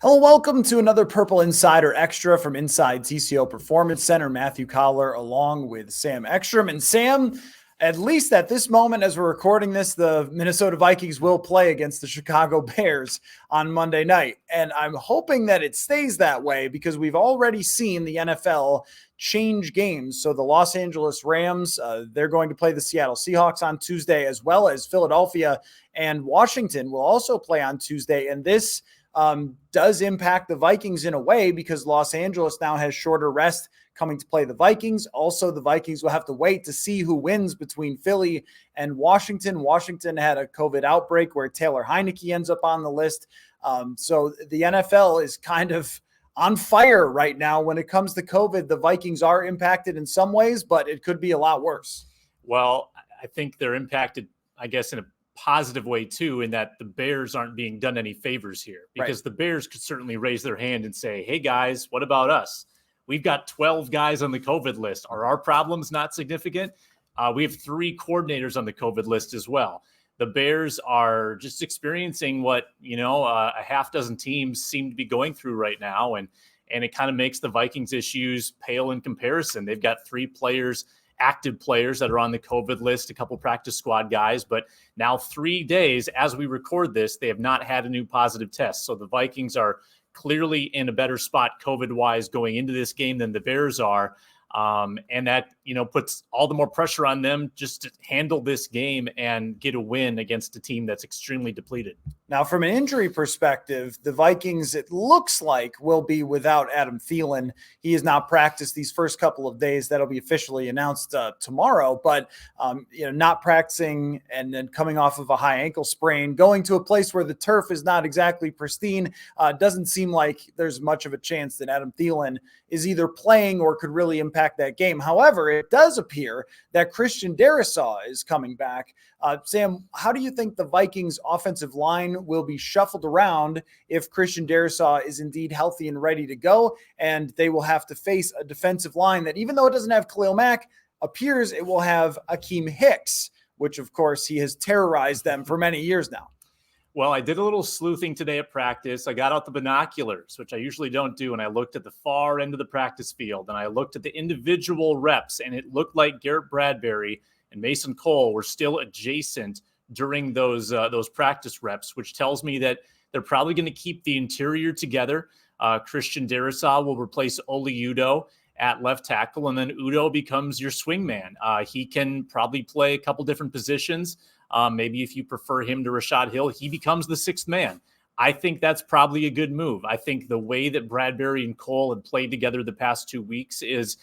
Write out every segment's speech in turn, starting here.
Hello, welcome to another Purple Insider Extra from inside TCO Performance Center. Matthew Coller along with Sam Ekstrom. And Sam, at least at this moment as we're recording this, the Minnesota Vikings will play against the Chicago Bears on Monday night. And I'm hoping that it stays that way because we've already seen the NFL change games. So the Los Angeles Rams, they're going to play the Seattle Seahawks on Tuesday, as well as Philadelphia and Washington will also play on Tuesday. And this does impact the Vikings in a way because Los Angeles now has shorter rest coming to play the Vikings. Also, the Vikings will have to wait to see who wins between Philly and Washington. Washington had a COVID outbreak where Taylor Heineke ends up on the list. So the NFL is kind of on fire right now when it comes to COVID. The Vikings are impacted in some ways, but it could be a lot worse. Well, I think they're impacted, I guess, in a positive way too, in that the Bears aren't being done any favors here, because the Bears could certainly raise their hand and say, hey guys, what about us? We've got 12 guys on the COVID list. Are our problems not significant? We have 3 coordinators on the COVID list as well. The Bears are just experiencing what, a half dozen teams seem to be going through right now. And it kind of makes the Vikings issues pale in comparison. They've got 3 active players that are on the COVID list, a couple practice squad guys, but now 3 days as we record this, they have not had a new positive test. So the Vikings are clearly in a better spot COVID-wise going into this game than the Bears are. And that, puts all the more pressure on them just to handle this game and get a win against a team that's extremely depleted. Now, from an injury perspective, the Vikings, it looks like, will be without Adam Thielen. He has not practiced these first couple of days. That'll be officially announced tomorrow. But, not practicing and then coming off of a high ankle sprain, going to a place where the turf is not exactly pristine, doesn't seem like there's much of a chance that Adam Thielen is either playing or could really impact that game. However, it does appear that Christian Darrisaw is coming back. Sam, how do you think the Vikings offensive line will be shuffled around if Christian Darrisaw is indeed healthy and ready to go? And they will have to face a defensive line that, even though it doesn't have Khalil Mack, appears it will have Akiem Hicks, which of course he has terrorized them for many years now. Well, I did a little sleuthing today at practice. I got out the binoculars, which I usually don't do, and I looked at the far end of the practice field, and I looked at the individual reps, and it looked like Garrett Bradbury and Mason Cole were still adjacent during those practice reps, which tells me that they're probably going to keep the interior together. Christian Darrisaw will replace Oli Udoh at left tackle, and then Udoh becomes your swing man. He can probably play a couple different positions. Maybe if you prefer him to Rashad Hill, he becomes the 6th man. I think that's probably a good move. I think the way that Bradbury and Cole have played together the past 2 weeks is,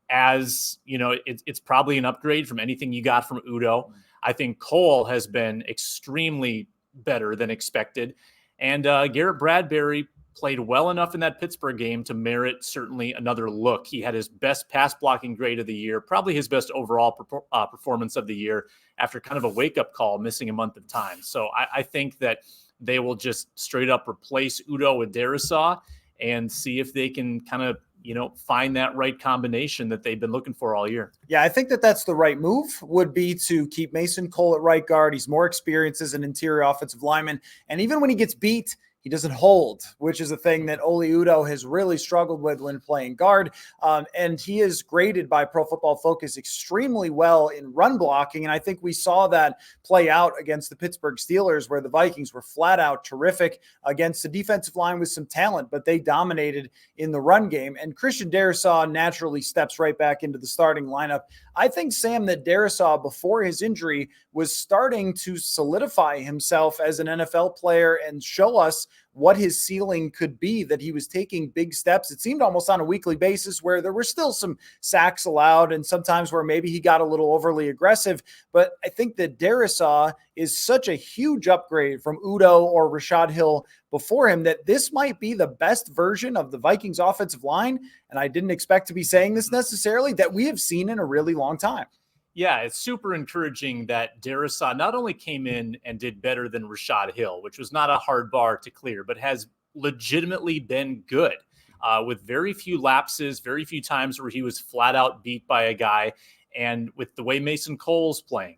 it's probably an upgrade from anything you got from Udoh. I think Cole has been extremely better than expected. And Garrett Bradbury played well enough in that Pittsburgh game to merit certainly another look. He had his best pass blocking grade of the year, probably his best overall performance of the year after kind of a wake-up call, missing a month of time. So I think that they will just straight up replace Udoh with Darrisaw and see if they can kind of, find that right combination that they've been looking for all year. Yeah, I think that that's the right move, would be to keep Mason Cole at right guard. He's more experienced as an interior offensive lineman. And even when he gets beat, he doesn't hold, which is a thing that Oli Udoh has really struggled with when playing guard. And he is graded by Pro Football Focus extremely well in run blocking. And I think we saw that play out against the Pittsburgh Steelers, where the Vikings were flat out terrific against a defensive line with some talent, but they dominated in the run game. And Christian Darrisaw naturally steps right back into the starting lineup. I think, Sam, that Darrisaw, before his injury, was starting to solidify himself as an NFL player and show us what his ceiling could be, that he was taking big steps. It seemed almost on a weekly basis where there were still some sacks allowed and sometimes where maybe he got a little overly aggressive. But I think that Darrisaw is such a huge upgrade from Udoh or Rashad Hill before him that this might be the best version of the Vikings offensive line. And I didn't expect to be saying this necessarily, that we have seen in a really long time. Yeah, it's super encouraging that Darrisaw not only came in and did better than Rashad Hill, which was not a hard bar to clear, but has legitimately been good with very few lapses, very few times where he was flat out beat by a guy. And with the way Mason Cole's playing,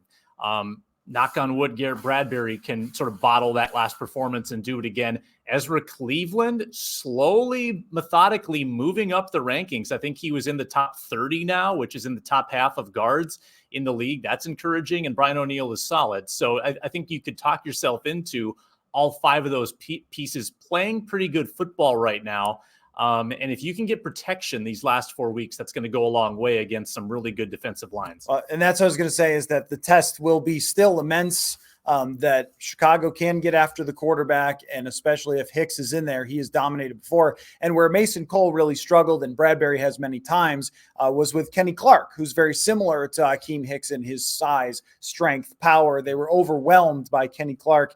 knock on wood, Garrett Bradbury can sort of bottle that last performance and do it again. Ezra Cleveland slowly, methodically moving up the rankings. I think he was in the top 30 now, which is in the top half of guards in the league. That's encouraging. And Brian O'Neill is solid. So I think you could talk yourself into all 5 of those pieces playing pretty good football right now. And if you can get protection these last 4 weeks, that's going to go a long way against some really good defensive lines. And that's what I was going to say, is that the test will be still immense, that Chicago can get after the quarterback. And especially if Hicks is in there, he has dominated before. And where Mason Cole really struggled, and Bradbury has many times, was with Kenny Clark, who's very similar to Akiem Hicks in his size, strength, power. They were overwhelmed by Kenny Clark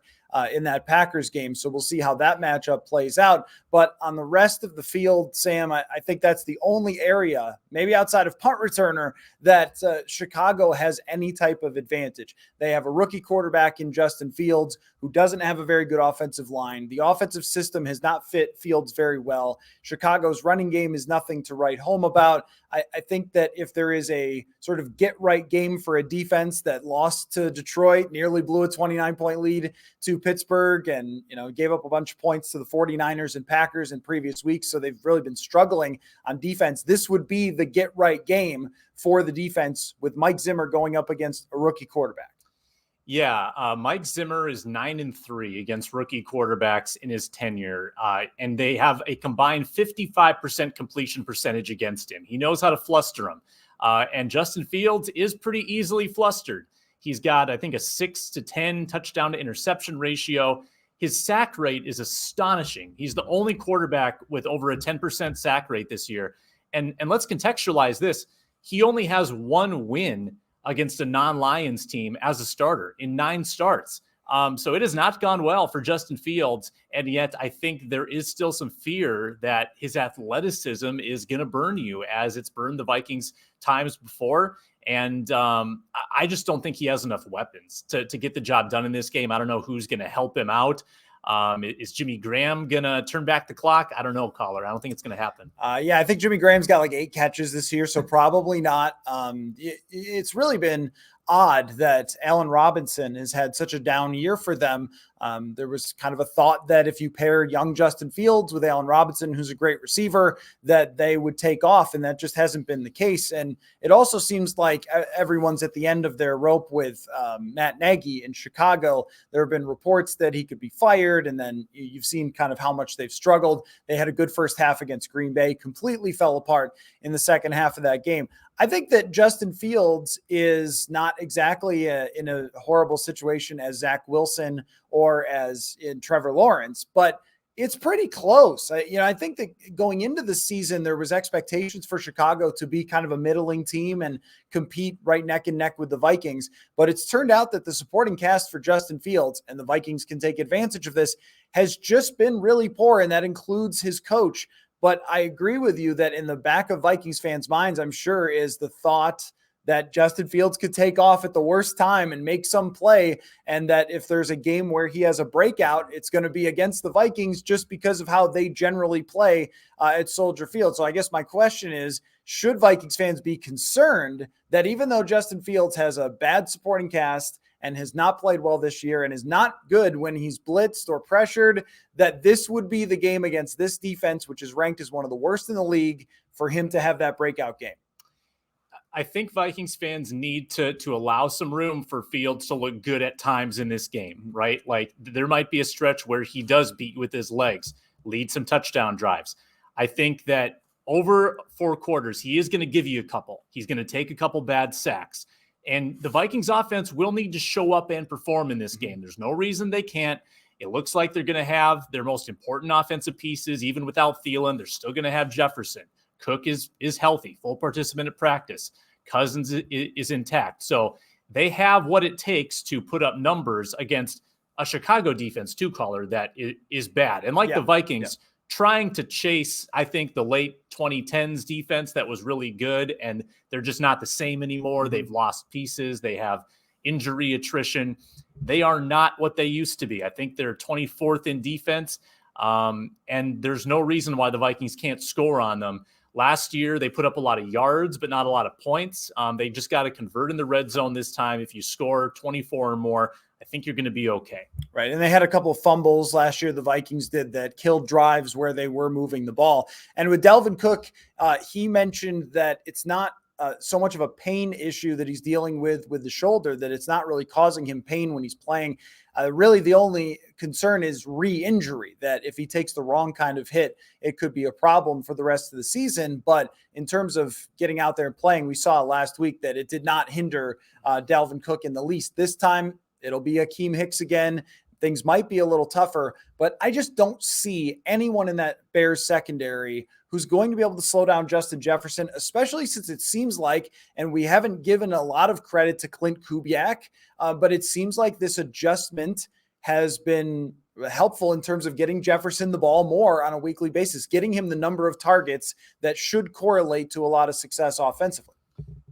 in that Packers game. So we'll see how that matchup plays out. But on the rest of the field, Sam, I think that's the only area, maybe outside of punt returner, that Chicago has any type of advantage. They have a rookie quarterback in Justin Fields who doesn't have a very good offensive line. The offensive system has not fit Fields very well. Chicago's running game is nothing to write home about. I think that if there is a sort of get-right game for a defense that lost to Detroit, nearly blew a 29-point lead to Pittsburgh, and gave up a bunch of points to the 49ers and Packers in previous weeks, so they've really been struggling on defense, this would be the get-right game for the defense, with Mike Zimmer going up against a rookie quarterback. Yeah, Mike Zimmer is 9-3 against rookie quarterbacks in his tenure, and they have a combined 55% completion percentage against him. He knows how to fluster him, and Justin Fields is pretty easily flustered. He's got, I think, a 6-10 touchdown to interception ratio. His sack rate is astonishing. He's the only quarterback with over a 10% sack rate this year. And let's contextualize this. He only has 1 win against a non-Lions team as a starter in 9 starts. So it has not gone well for Justin Fields. And yet I think there is still some fear that his athleticism is going to burn you, as it's burned the Vikings times before. And I just don't think he has enough weapons to get the job done in this game. I don't know who's going to help him out. Is Jimmy Graham going to turn back the clock? I don't know, Coller. I don't think it's going to happen. Yeah, I think Jimmy Graham's got like 8 catches this year, so probably not. It's really been odd that Allen Robinson has had such a down year for them. There was kind of a thought that if you pair young Justin Fields with Allen Robinson, who's a great receiver, that they would take off, and that just hasn't been the case. And it also seems like everyone's at the end of their rope with Matt Nagy in Chicago. There have been reports that he could be fired, and then you've seen kind of how much they've struggled. They had a good first half against Green Bay, completely fell apart in the second half of that game. I think that Justin Fields is not exactly in a horrible situation as Zach Wilson or as in Trevor Lawrence, but it's pretty close. I think that going into the season, there was expectations for Chicago to be kind of a middling team and compete right neck and neck with the Vikings. But it's turned out that the supporting cast for Justin Fields, and the Vikings can take advantage of this, has just been really poor. And that includes his coach. But I agree with you that in the back of Vikings fans' minds, I'm sure, is the thought that Justin Fields could take off at the worst time and make some play, and that if there's a game where he has a breakout, it's going to be against the Vikings, just because of how they generally play at Soldier Field. So I guess my question is, should Vikings fans be concerned that even though Justin Fields has a bad supporting cast and has not played well this year and is not good when he's blitzed or pressured, that this would be the game against this defense, which is ranked as one of the worst in the league, for him to have that breakout game? I think Vikings fans need to allow some room for Fields to look good at times in this game, right? Like, there might be a stretch where he does beat with his legs, lead some touchdown drives. I think that over 4 quarters, he is going to give you a couple. He's going to take a couple bad sacks. And the Vikings offense will need to show up and perform in this game. There's no reason they can't. It looks like they're going to have their most important offensive pieces, even without Thielen. They're still going to have Jefferson. Cook is healthy, full participant at practice. Cousins is intact. So they have what it takes to put up numbers against a Chicago defense, too, Coller, that is bad. And like the Vikings, trying to chase, I think, the late 2010s defense that was really good, and they're just not the same anymore. Mm-hmm. They've lost pieces. They have injury attrition. They are not what they used to be. I think they're 24th in defense, and there's no reason why the Vikings can't score on them Last year, they put up a lot of yards, but not a lot of points. They just got to convert in the red zone this time. If you score 24 or more, I think you're going to be okay. Right. And they had a couple of fumbles last year, the Vikings did, that killed drives where they were moving the ball. And with Dalvin Cook, he mentioned that it's not so much of a pain issue that he's dealing with the shoulder, that it's not really causing him pain when he's playing. Really, the only concern is re-injury, that if he takes the wrong kind of hit, it could be a problem for the rest of the season. But in terms of getting out there and playing, we saw last week that it did not hinder Dalvin Cook in the least. This time, it'll be Akiem Hicks again. Things might be a little tougher, but I just don't see anyone in that Bears secondary who's going to be able to slow down Justin Jefferson, especially since it seems like, and we haven't given a lot of credit to Clint Kubiak, but it seems like this adjustment has been helpful in terms of getting Jefferson the ball more on a weekly basis, getting him the number of targets that should correlate to a lot of success offensively.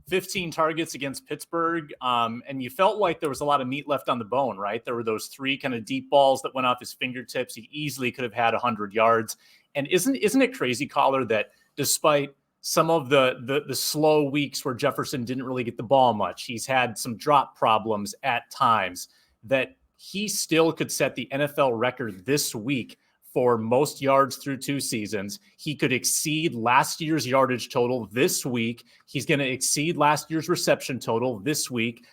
15 targets against Pittsburgh, and you felt like there was a lot of meat left on the bone, right? There were those 3 kind of deep balls that went off his fingertips. He easily could have had 100 yards. And isn't it crazy, Coller, that despite some of the slow weeks where Jefferson didn't really get the ball much, he's had some drop problems at times, that he still could set the NFL record this week for most yards through 2 seasons. He could exceed last year's yardage total this week. He's going to exceed last year's reception total this week.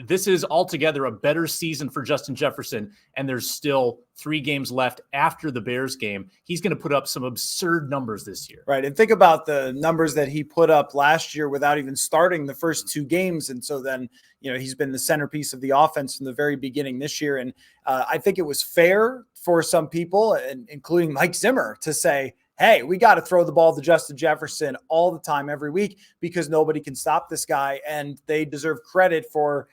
This is altogether a better season for Justin Jefferson, and there's still 3 games left after the Bears game. He's going to put up some absurd numbers this year. Right. And think about the numbers that he put up last year without even starting the first 2 games. And so then, he's been the centerpiece of the offense from the very beginning this year. And I think it was fair for some people, and including Mike Zimmer, to say, hey, we got to throw the ball to Justin Jefferson all the time, every week, because nobody can stop this guy. And they deserve credit for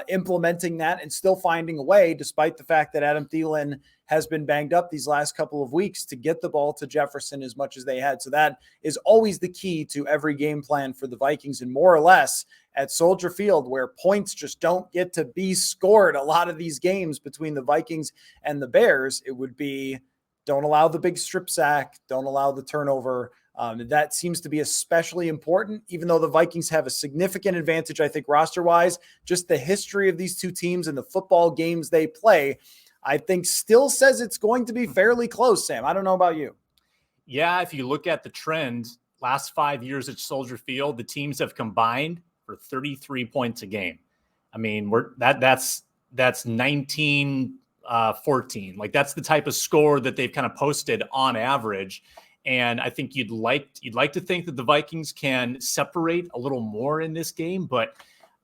implementing that and still finding a way, despite the fact that Adam Thielen has been banged up these last couple of weeks, to get the ball to Jefferson as much as they had. So that is always the key to every game plan for the Vikings, and more or less at Soldier Field, where points just don't get to be scored a lot of these games between the Vikings and the Bears. It would be, don't allow the big strip sack, don't allow the turnover. That seems to be especially important, even though the Vikings have a significant advantage, I think, roster-wise. Just the history of these 2 teams and the football games they play, I think, still says it's going to be fairly close, Sam. I don't know about you. Yeah, if you look at the trend, last 5 years at Soldier Field, the teams have combined for 33 points a game. I mean, that's 19-14. Like, that's the type of score that they've kind of posted on average. And I think you'd like to think that the Vikings can separate a little more in this game, but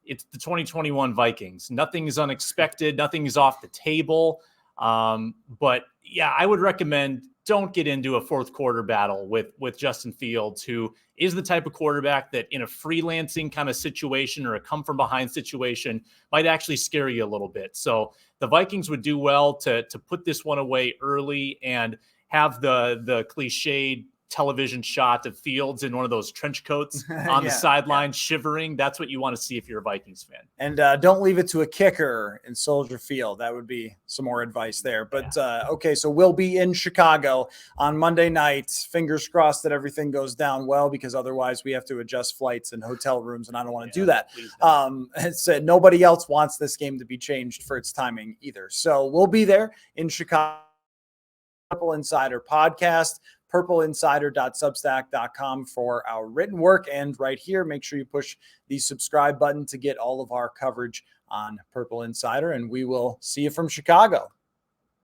it's the 2021 Vikings. Nothing is unexpected. Nothing is off the table. But yeah, I would recommend don't get into a 4th quarter battle with Justin Fields, who is the type of quarterback that in a freelancing kind of situation or a come from behind situation might actually scare you a little bit. So the Vikings would do well to put this one away early and have the cliched television shot of Fields in one of those trench coats on the sideline shivering. That's what you want to see if you're a Vikings fan. And don't leave it to a kicker in Soldier Field. That would be some more advice there. But okay, so we'll be in Chicago on Monday night. Fingers crossed that everything goes down well, because otherwise we have to adjust flights and hotel rooms, and I don't want to do that. Nobody else wants this game to be changed for its timing either. So we'll be there in Chicago. Purple Insider podcast, purpleinsider.substack.com for our written work. And right here, make sure you push the subscribe button to get all of our coverage on Purple Insider. And we will see you from Chicago.